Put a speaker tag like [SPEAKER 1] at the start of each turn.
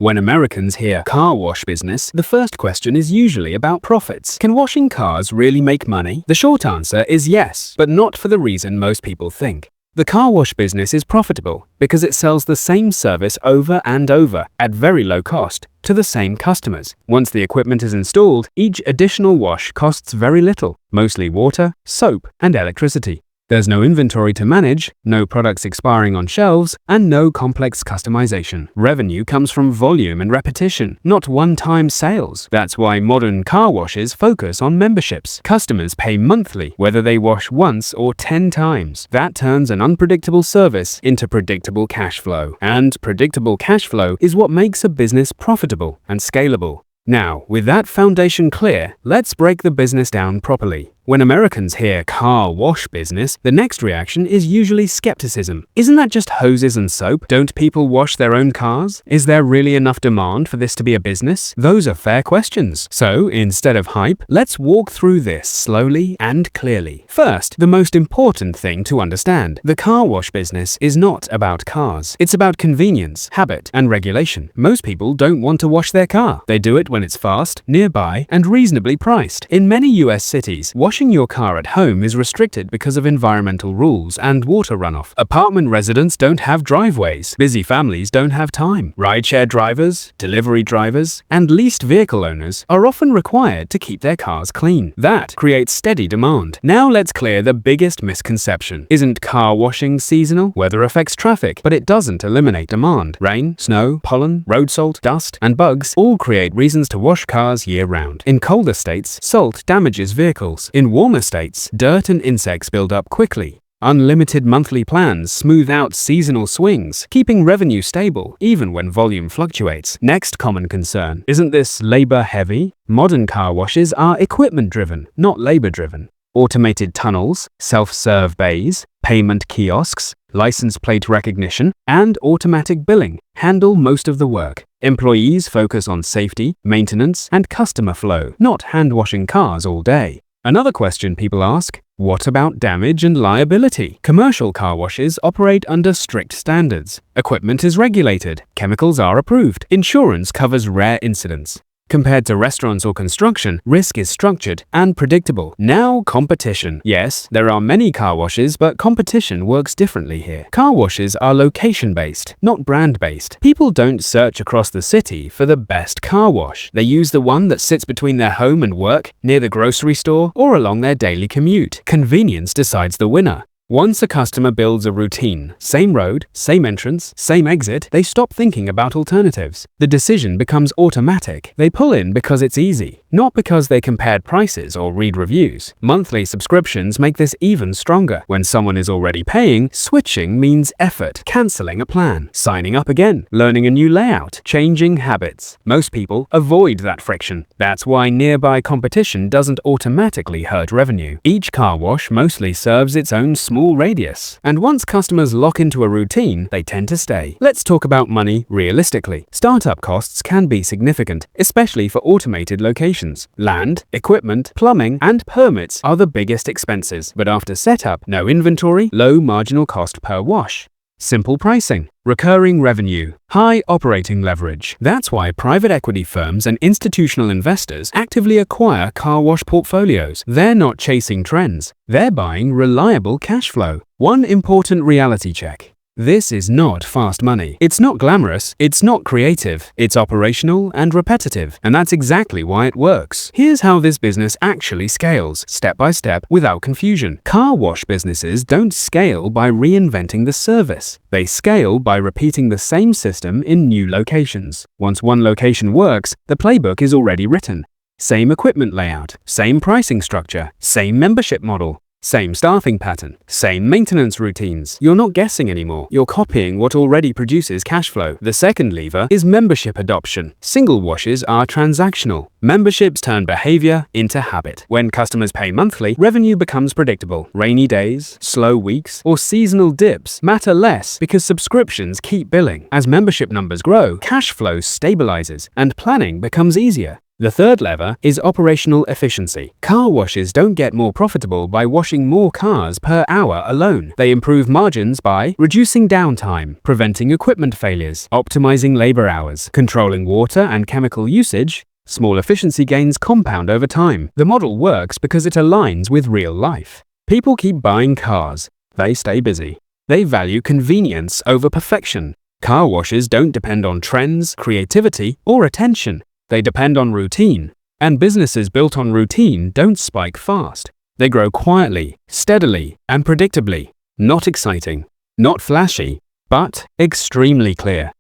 [SPEAKER 1] When Americans hear car wash business, the first question is usually about profits. Can washing cars really make money? The short answer is yes, but not for the reason most people think. The car wash business is profitable because it sells the same service over and over at very low cost to the same customers. Once the equipment is installed, each additional wash costs very little, mostly water, soap, and electricity. There's no inventory to manage, no products expiring on shelves, and no complex customization. Revenue comes from volume and repetition, not one-time sales. That's why modern car washes focus on memberships. Customers pay monthly, whether they wash once or 10 times. That turns an unpredictable service into predictable cash flow. And predictable cash flow is what makes a business profitable and scalable. Now, with that foundation clear, let's break the business down properly. When Americans hear car wash business, the next reaction is usually skepticism. Isn't that just hoses and soap? Don't people wash their own cars? Is there really enough demand for this to be a business? Those are fair questions. So, instead of hype, let's walk through this slowly and clearly. First, the most important thing to understand. The car wash business is not about cars. It's about convenience, habit, and regulation. Most people don't want to wash their car. They do it when it's fast, nearby, and reasonably priced. In many US cities, washing your car at home is restricted because of environmental rules and water runoff. Apartment residents don't have driveways. Busy families don't have time. Rideshare drivers, delivery drivers, and leased vehicle owners are often required to keep their cars clean. That creates steady demand. Now let's clear the biggest misconception. Isn't car washing seasonal? Weather affects traffic, but it doesn't eliminate demand. Rain, snow, pollen, road salt, dust, and bugs all create reasons to wash cars year-round. In colder states, salt damages vehicles. In warmer states, dirt and insects build up quickly. Unlimited monthly plans smooth out seasonal swings, keeping revenue stable even when volume fluctuates. Next common concern, isn't this labor-heavy? Modern car washes are equipment-driven, not labor-driven. Automated tunnels, self-serve bays, payment kiosks, license plate recognition, and automatic billing handle most of the work. Employees focus on safety, maintenance, and customer flow, not hand-washing cars all day. Another question people ask, what about damage and liability? Commercial car washes operate under strict standards. Equipment is regulated. Chemicals are approved. Insurance covers rare incidents. Compared to restaurants or construction, risk is structured and predictable. Now, competition. Yes, there are many car washes, but competition works differently here. Car washes are location-based, not brand-based. People don't search across the city for the best car wash. They use the one that sits between their home and work, near the grocery store, or along their daily commute. Convenience decides the winner. Once a customer builds a routine, same road, same entrance, same exit, they stop thinking about alternatives. The decision becomes automatic. They pull in because it's easy, not because they compared prices or read reviews. Monthly subscriptions make this even stronger. When someone is already paying, switching means effort, canceling a plan, signing up again, learning a new layout, changing habits. Most people avoid that friction. That's why nearby competition doesn't automatically hurt revenue. Each car wash mostly serves its own small radius, and once customers lock into a routine, they tend to stay. Let's talk about money realistically. Startup costs can be significant, especially for automated locations. Land, equipment, plumbing, and permits are the biggest expenses, but after setup, no inventory, low marginal cost per wash. Simple pricing, recurring revenue, high operating leverage. That's why private equity firms and institutional investors actively acquire car wash portfolios. They're not chasing trends. They're buying reliable cash flow. One important reality check. This is not fast money. It's not glamorous, it's not creative, it's operational and repetitive, and that's exactly why it works. Here's how this business actually scales, step by step, without confusion. Car wash businesses don't scale by reinventing the service. They scale by repeating the same system in new locations. Once one location works, the playbook is already written. Same equipment layout, same pricing structure, same membership model. Same staffing pattern, same maintenance routines. You're not guessing anymore. You're copying what already produces cash flow. The second lever is membership adoption. Single washes are transactional. Memberships turn behavior into habit. When customers pay monthly, revenue becomes predictable. Rainy days, slow weeks, or seasonal dips matter less because subscriptions keep billing. As membership numbers grow, cash flow stabilizes and planning becomes easier. The third lever is operational efficiency. Car washes don't get more profitable by washing more cars per hour alone. They improve margins by reducing downtime, preventing equipment failures, optimizing labor hours, controlling water and chemical usage. Small efficiency gains compound over time. The model works because it aligns with real life. People keep buying cars. They stay busy. They value convenience over perfection. Car washes don't depend on trends, creativity, or attention. They depend on routine. And businesses built on routine don't spike fast. They grow quietly, steadily, and predictably. Not exciting, not flashy, but extremely clear.